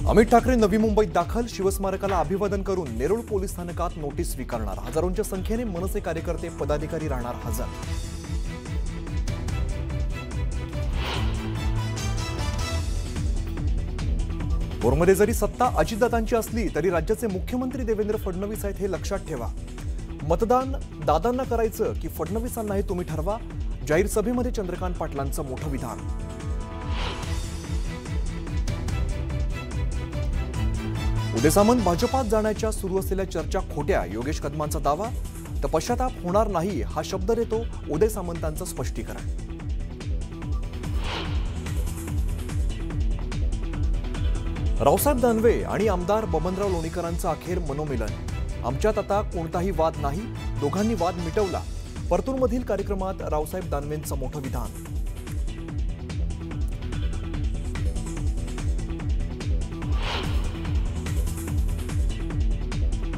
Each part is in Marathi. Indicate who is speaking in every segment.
Speaker 1: अमित ठाकरे नवी मुंबईत दाखल, शिवस्मारकाला अभिवादन करून नेरूळ पोलीस स्थानकात नोटीस स्वीकारणार। हजारोंच्या संख्येने मनसे कार्यकर्ते पदाधिकारी राहणार हजर। भोरमध्ये जरी सत्ता अजितदादांची असली तरी राज्याचे मुख्यमंत्री देवेंद्र फडणवीस आहेत हे लक्षात ठेवा। मतदान दादांना करायचं की फडणवीसांना हे तुम्ही ठरवा। जाहीर सभेमध्ये चंद्रकांत पाटलांचं मोठं विधान। उदय सामंत भाजपात जाण्याच्या सुरू असलेल्या चर्चा खोट्या, योगेश कदमांचा दावा। तर पश्चाताप होणार नाही हा शब्द देतो उदय सामंतांचं स्पष्टीकरण। रावसाहेब दानवे आणि आमदार बबनराव लोणीकरांचं अखेर मनोमिलन। आमच्यात आता कोणताही वाद नाही, दोघांनी वाद मिटवला। परतूरमधील कार्यक्रमात रावसाहेब दानवेंचं मोठं विधान।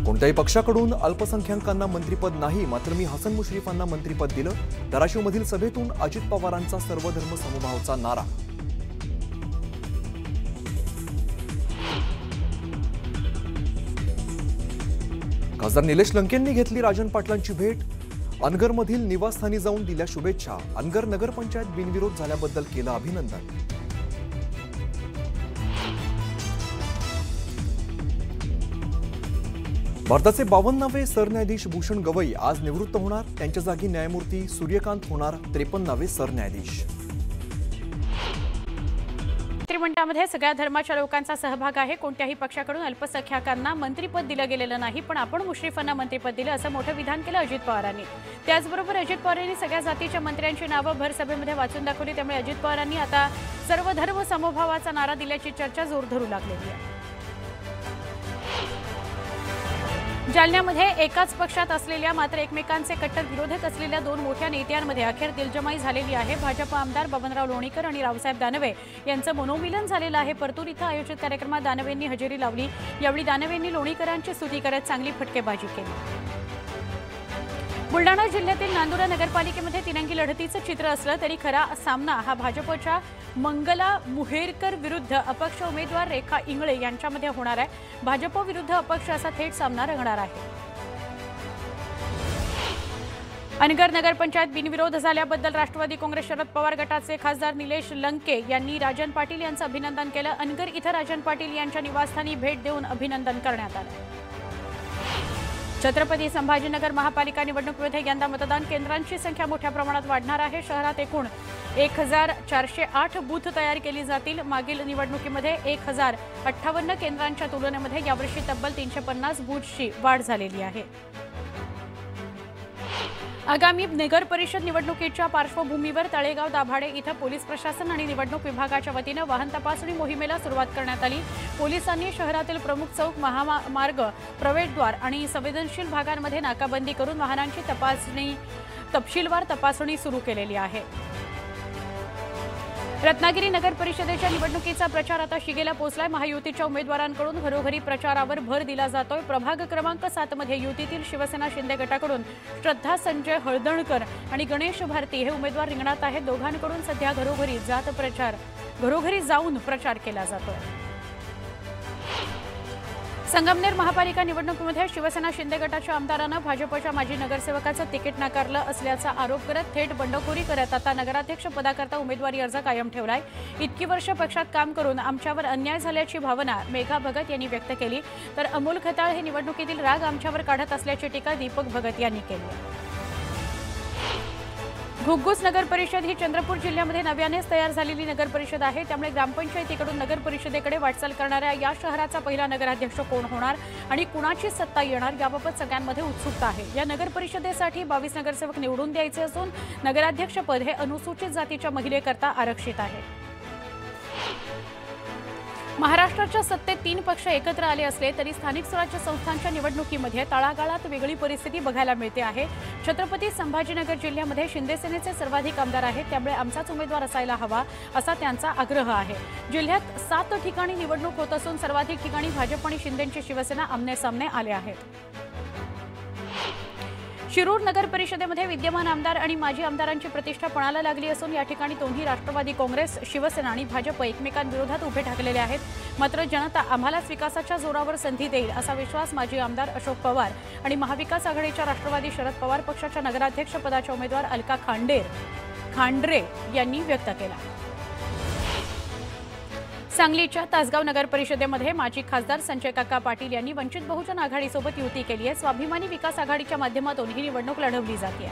Speaker 1: कोणत्याही पक्षाकडून अल्पसंख्याकांना मंत्रिपद नाही, मात्र मी हसन मुश्रीफांना मंत्रिपद दिलं। धाराशिवमधील सभेतून अजित पवारांचा सर्वधर्म समभावाचा नारा। खासदार निलेश लंकेंनी घेतली राजन पाटलांची भेट। अनगरमधील निवासस्थानी जाऊन दिल्या शुभेच्छा। अनगर नगरपंचायत बिनविरोध झाल्याबद्दल केलं अभिनंदन। भारताचे 52वे सरन्यायाधीश भूषण गवई आज निवृत्त होणार। त्यांच्या जागी न्यायमूर्ती सूर्यकांत होणार 53वे सरन्यायाधीश।
Speaker 2: मंत्रिमंडळामध्ये सगळ्या धर्माच्या लोकांचा सहभाग आहे। कोणत्याही पक्षाकडून अल्पसंख्याकांना मंत्रिपद दिलं गेलेलं नाही, पण आपण मुश्रीफांना मंत्रिपद दिलं असं मोठं विधान केलं अजित पवारांनी। त्याचबरोबर अजित पवारांनी सगळ्या जातीच्या मंत्र्यांची नावं भर सभेमध्ये वाचून दाखवली। त्यामुळे अजित पवारांनी आता सर्वधर्म समभावाचा नारा दिल्याची चर्चा जोर धरू लागलेली आहे। जालन्यामध्ये एकाच पक्षात असलेल्या मात्र एकमेकांचे कट्टर विरोधक असलेल्या दोन मोठ्या नेत्यांमध्ये अखेर दिलजमाई झालेली आहे। भाजप आमदार बबनराव लोणीकर आणि रावसाहेब दानवे यांचं मनोमिलन झालेलं आहे। परतूर इथं आयोजित कार्यक्रमात दानवेंनी हजेरी लावली। यावेळी दानवेंनी लोणीकरांची स्तुती करत चांगली फटकेबाजी केली। बुलढाणा जिल्ह्यातील नांदुरा नगरपालिकेमध्ये तिरंगी लढतीचं चित्र असलं तरी खरा सामना हा भाजपच्या मंगला मुहेरकर विरुद्ध अपक्ष उमेदवार रेखा इंगळे यांच्यामध्ये होणार आहे। भाजप विरुद्ध अपक्ष असा थेट सामना रंगणार आहे। अनगर नगरपंचायत बिनविरोध झाल्याबद्दल राष्ट्रवादी काँग्रेस शरद पवार गटाचे खासदार निलेश लंके यांनी राजन पाटील यांचं अभिनंदन केलं। अनगर इथं राजन पाटील यांच्या निवासस्थानी भेट देऊन अभिनंदन करण्यात आलं। छत्रपती संभाजीनगर महापालिका निवडणुकीमध्ये यंदा मतदान केंद्रांची संख्या मोठ्या प्रमाणात वाढणार आहे। शहरात एकूण 1408 बूथ तयार केली जातील। मागील निवडणुकीमध्ये 1058 केंद्रांच्या तुलनेमध्ये यावर्षी तब्बल 350 बूथची वाढ झालेली आहे। आगामी नगर परिषद निवडणुकीच्या पार्श्वभूमीवर तळेगाव दाभाडे इथं पोलीस प्रशासन आणि निवडणूक विभागाच्या वतीनं वाहन तपासणी मोहिमेला सुरुवात करण्यात आली। पोलिसांनी शहरातील प्रमुख चौक, महामार्ग, प्रवेशद्वार आणि संवेदनशील भागांमध्ये नाकाबंदी करून वाहनांची तपशीलवार तपासणी सुरू केलेली आहे। रत्नागिरी नगर परिषदेच्या निवडणुकीचा प्रचार आता शिगेला पोहोचलाय। महायुतीच्या उमेदवारांकडून घरोघरी प्रचारावर भर दिला जातोय। प्रभाग क्रमांक 7 मध्ये युतीतील शिवसेना शिंदे गटाकडून श्रद्धा संजय हळदणकर आणि गणेश भारती हे उमेदवार रिंगणात आहेत। दोघांकडून सध्या घरोघरी जाऊन प्रचार केला जातोय। संगमनेर महापालिका निवडणुकीमध्ये शिवसेना शिंदे गटाच्या आमदारानं भाजपच्या माजी नगरसेवकाचं तिकीट नाकारलं असल्याचा आरोप करत थेट बंडखोरी करत आता नगराध्यक्ष पदाकरता उमेदवारी अर्ज कायम ठेवलाय। इतकी वर्ष पक्षात काम करून आमच्यावर अन्याय झाल्याची भावना मेघा भगत यांनी व्यक्त केली। तर अमोल खताळ हे निवडणुकीतील राग आमच्यावर काढत असल्याची टीका दीपक भगत यांनी केली। घुग्गुस नगर परिषद ही चंद्रपूर जिल्ह्यामध्ये नव्यानेच तयार झालेली नगर परिषद आहे। त्यामुळे ग्रामपंचायतीकडून नगर परिषदेकडे वाटचाल करणाऱ्या या शहराचा पहिला नगराध्यक्ष कोण होणार आणि कुणाची सत्ता येणार याबाबत सगळ्यांमध्ये उत्सुकता आहे। या नगर परिषदेसाठी 22 नगरसेवक निवडून द्यायचे असून नगराध्यक्षपद हे अनुसूचित जातीच्या महिलेकरता आरक्षित आहे। महाराष्ट्राच्या सत्तेत 3 पक्ष एकत्र आले असले तरी स्थानिक स्वराज्य संस्थांच्या निवडणुकीमध्ये तळागाळात वेगळी परिस्थिती बघायला मिळते आहे। छत्रपती संभाजीनगर जिल्ह्यामध्ये शिंदे सेनेचे सर्वाधिक आमदार आहेत, त्यामुळे आमचाच उमेदवार असायला हवा असा त्यांचा आग्रह आहे। जिल्ह्यात 7 ठिकाणी निवडणूक होत असून सर्वाधिक ठिकाणी भाजप आणि शिंदेची शिवसेना आमने सामने आले आहेत। शिरूर नगर परिषदेमध्ये विद्यमान आमदार आणि माजी आमदारांची प्रतिष्ठा पणाला लागली असून या ठिकाणी दोन्ही राष्ट्रवादी काँग्रेस, शिवसेना आणि भाजप एकमेकांविरोधात उभे ठाकलेले आहेत। मात्र जनता आम्हालाच विकासाच्या जोरावर संधी देईल असा विश्वास माजी आमदार अशोक पवार आणि महाविकास आघाडीच्या राष्ट्रवादी शरद पवार पक्षाच्या नगराध्यक्ष पदाच्या उमेदवार अलका खांडरे यांनी व्यक्त केला। सांगलीच्या तासगाव नगर परिषदेमध्ये माजी खासदार संजय काका पाटील यांनी वंचित बहुजन आघाडीसोबत युती केली आहे। स्वाभिमानी विकास आघाडीच्या माध्यमातून ही निवडणूक लढवली जाते।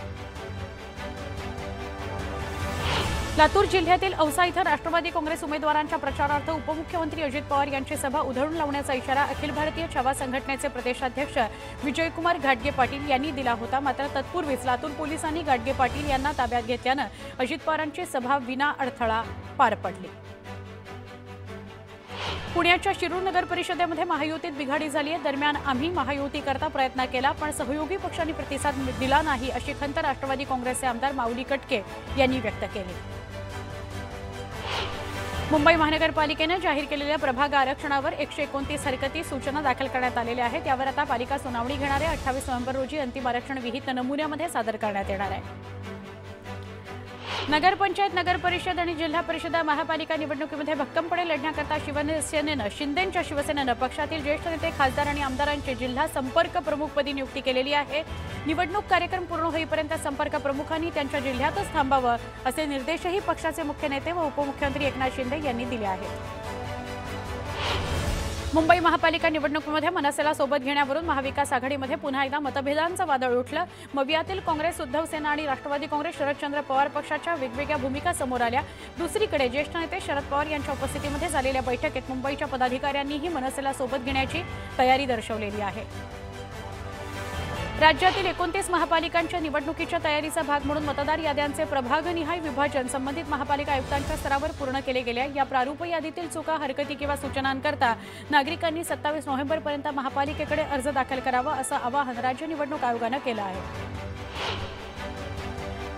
Speaker 2: लातूर जिल्ह्यातील औसा इथं राष्ट्रवादी काँग्रेस उमेदवारांच्या प्रचारार्थ उपमुख्यमंत्री अजित पवार यांची सभा उधळून लावण्याचा इशारा अखिल भारतीय छावा संघटनेचे प्रदेशाध्यक्ष विजयकुमार घाटगे पाटील यांनी दिला होता। मात्र तत्पूर्वीच लातूर पोलिसांनी घाटगे पाटील यांना ताब्यात घेतल्यानं अजित पवारांची सभा विना अडथळा पार पडली। पुण्याच्या शिरूर नगर परिषदेमध्ये महायुतीत बिघाडी झाली आहे। दरम्यान आम्ही महायुती करता प्रयत्न केला पण सहयोगी पक्षांनी प्रतिसाद दिला नाही अशी खंत राष्ट्रवादी काँग्रेसचे आमदार माऊली कटके यांनी व्यक्त केली। मुंबई महानगरपालिकेने जाहीर केलेल्या प्रभाग आरक्षणावर 129 हरकती सूचना दाखल करण्यात आलेल्या आहेत। यावर आता पालिका सुनावणी घेणार आहे। 28 नोव्हेंबर रोजी अंतिम आरक्षण विहित नमुन्यामध्ये सादर करण्यात येणार आहे। नगरपंचायत, नगर परिषद आणि जिल्हा परिषद महापालिका निवडणुकीमध्ये भक्कमपणे लढण्याकरता शिवसेनेनं शिंदेंच्या शिवसेनेनं पक्षातील ज्येष्ठ नेते, खासदार आणि आमदारांची जिल्हा संपर्क प्रमुखपदी नियुक्ती केलेली आहे। निवडणूक कार्यक्रम पूर्ण होईपर्यंत संपर्क प्रमुखांनी त्यांच्या जिल्ह्यातच थांबावं असे निर्देशही पक्षाचे मुख्य नेते व उपमुख्यमंत्री एकनाथ शिंदे यांनी दिले आहेत। मुंबई महापालिका निवडणुकीमध्ये मनसेला सोबत घेण्यावरून महाविकास आघाडीमध्ये पुन्हा एकदा मतभेदांचं वादळ उठलं। मवियातील काँग्रेस, उद्धव सेना आणि राष्ट्रवादी काँग्रेस शरदचंद्र पवार पक्षाच्या वेगवेगळ्या भूमिका समोर आल्या। दुसरीकडे ज्येष्ठ नेते शरद पवार यांच्या उपस्थितीमध्ये झालेल्या बैठकीत मुंबईच्या पदाधिकाऱ्यांनीही मनसेला सोबत घेण्याची तयारी दर्शवलेली आहे। राज्यातील 29 महापालिकांच्या निवडणुकीच्या तयारीचा भाग म्हणून मतदार याद्यांचे प्रभागनिहाय विभाजन संबंधित महापालिका आयुक्तांच्या स्तरावर पूर्ण केले गेले आहे। या प्रारूप यादीतील चुका, हरकती किंवा सूचनांकरता नागरिकांनी 27 नोव्हेंबरपर्यंत महापालिकेकडे अर्ज दाखल करावा असं आवाहन राज्य निवडणूक आयोगानं केलं आहे।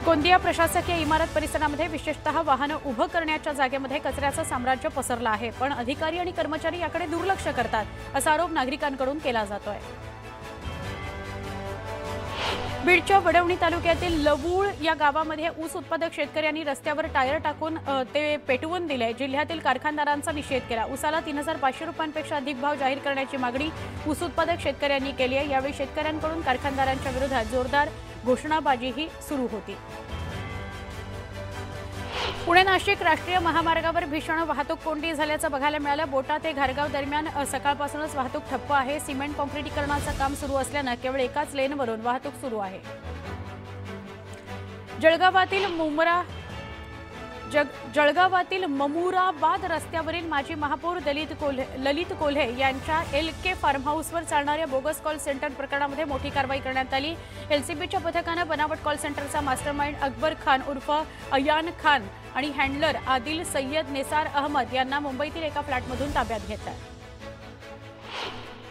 Speaker 2: गोंदिया प्रशासकीय इमारत परिसरामध्ये विशेषतः वाहनं उभं करण्याच्या जागेमध्ये कचऱ्याचं साम्राज्य पसरलं आहे, पण अधिकारी आणि कर्मचारी याकडे दुर्लक्ष करतात असा आरोप नागरिकांकडून केला जातोय। बीडच्या वडवणी तालुक्यातील लवूळ या गावामध्ये ऊस उत्पादक शेतकऱ्यांनी रस्त्यावर टायर टाकून ते पेटवून दिले। जिल्ह्यातील कारखानदारांचा निषेध केला। ऊसाला 3500 रुपयांपेक्षा अधिक भाव जाहीर करण्याची मागणी ऊस उत्पादक शेतकऱ्यांनी केली आहे। यावेळी शेतकऱ्यांकडून कारखानदारांच्या विरोधात जोरदार घोषणाबाजीही सुरू होती। पुणे नाशिक राष्ट्रीय महामार्गावर भीषण वाहतूक कोंडी झाल्याचं बघायला मिळालं। बोटा ते घारगाव दरम्यान सकाळपासूनच वाहतूक ठप्प आहे। सिमेंट कॉन्क्रिटीकरणाचं काम सुरू असल्यानं केवळ एकाच लेनवरून वाहतूक सुरू आहे। जळगावातील ममुराबाद रस्त्यावरील माजी महापौर ललित कोल्हे यांच्या LK फार्म हाऊसवर चालणाऱ्या बोगस कॉल सेंटर प्रकरणामध्ये मोठी कारवाई करण्यात आली। LCBच्या पथकानं बनावट कॉल सेंटरचा मास्टरमाइंड अकबर खान उर्फ अयान खान आणि हँडलर आदिल सय्यद निसार अहमद यांना मुंबईतील एका फ्लॅटमधून ताब्यात घेतलं।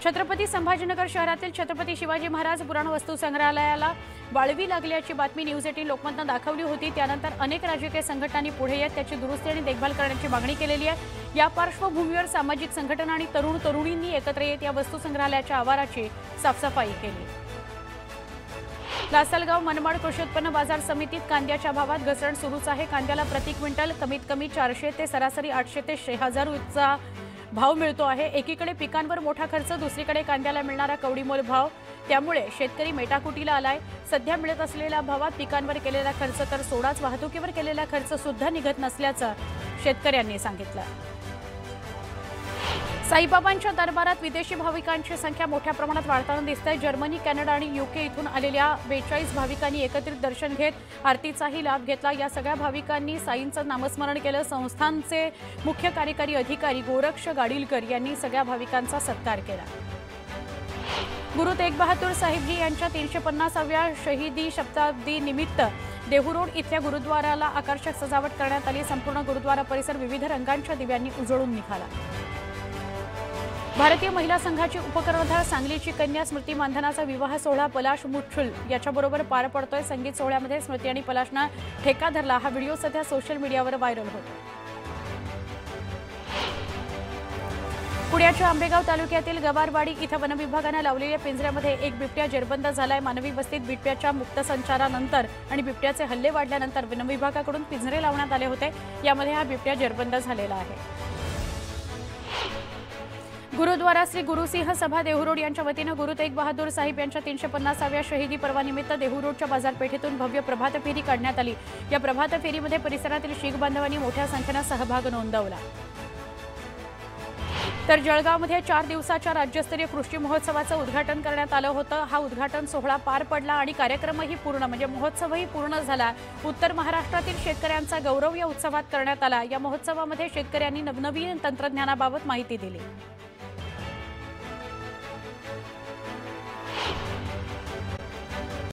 Speaker 2: छत्रपती संभाजीनगर शहरातील छत्रपती शिवाजी महाराज पुराणवस्तू संग्रहालयाला वाळवी लागल्याची बातमी न्यूज 18 लोकमतनं दाखवली होती। त्यानंतर अनेक राजकीय संघटनांनी पुढे येत त्याची दुरुस्ती आणि देखभाल करण्याची मागणी केलेली आहे। या पार्श्वभूमीवर सामाजिक संघटना आणि तरुणींनी एकत्र येत या वस्तू संग्रहालयाच्या आवाराची साफसफाई केली। लासलगाव मनमाड कृषी उत्पन्न बाजार समितीत कांद्याच्या भावात घसरण सुरूच आहे। कांद्याला प्रति क्विंटल कमीत कमी 400 ते सरासरी 800 ते 1000 चा भाव मिळतो आहे। एकीकडे पिकांवर मोठा खर्च, दुसरीकडे कांद्याला मिळणारा कवडीमोल भाव, त्यामुळे शेतकरी मेटाकुटीला आलाय। सध्या मिळत असलेल्या भावात पिकांवर केलेला खर्च तर सोडाच, वाहतुकीवर केलेला खर्च सुद्धा निघत नसल्याचं शेतकऱ्यांनी सांगितलं। साईबाबांच्या दरबारात विदेशी भाविकांची संख्या मोठ्या प्रमाणात वाढताना दिसते। जर्मनी, कॅनडा आणि UK इथून आलेल्या 42 भाविकांनी एकत्रित दर्शन घेत आरतीचाही लाभ घेतला। या सगळ्या भाविकांनी साईंचं नामस्मरण केलं। संस्थानचे मुख्य कार्यकारी अधिकारी गोरक्ष गाडीलकर यांनी सगळ्या भाविकांचा सत्कार केला। गुरु तेग बहादूर साहिबजी यांच्या 350व्या शहीदी शताब्दी निमित्त देहू रोड इथल्या गुरुद्वाराला आकर्षक सजावट करण्यात आली। संपूर्ण गुरुद्वारा परिसर विविध रंगांच्या दिव्यांनी उजळून निघाला। भारतीय महिला संघाची उपकर्णधार सांगलीची कन्या स्मृती मानधनाचा विवाह सोहळा पलाश मुच्छुल याच्याबरोबर पार पडतोय। संगीत सोहळ्यामध्ये स्मृती आणि पलाशनं ठेका धरला। हा व्हिडिओ सध्या सोशल मीडियावर व्हायरल होतो। पुण्याच्या आंबेगाव तालुक्यातील गवारवाडी इथं वनविभागाने लावलेल्या पिंजऱ्यामध्ये एक बिबट्या जेरबंद झालाय। मानवी वस्तीत बिबट्याच्या मुक्तसंचारानंतर आणि बिबट्याचे हल्ले वाढल्यानंतर वनविभागाकडून पिंजरे लावण्यात आले होते। यामध्ये हा बिबट्या जेरबंद झालेला आहे। गुरुद्वारा श्री गुरुसिंह सभा देहूरोड यांच्या वतीनं गुरु तेग बहादूर साहिब यांच्या 350व्या शहीदी पर्वानिमित्त देहूरोडच्या बाजारपेठेतून भव्य प्रभात फेरी काढण्यात आली। या प्रभात फेरीमध्ये परिसरातील शीख बांधवांनी मोठ्या संख्येने सहभाग नोंदवला। तर जळगावमध्ये 4 दिवसाच्या राज्यस्तरीय कृषी महोत्सवाचं उद्घाटन करण्यात आलं होतं। हा उद्घाटन सोहळा पार पडला आणि कार्यक्रमही पूर्ण म्हणजे महोत्सवही पूर्ण झाला। उत्तर महाराष्ट्रातील शेतकऱ्यांचा गौरव या उत्सवात करण्यात आला। या महोत्सवामध्ये शेतकऱ्यांनी नवनवीन तंत्रज्ञानाबाबत माहिती दिली।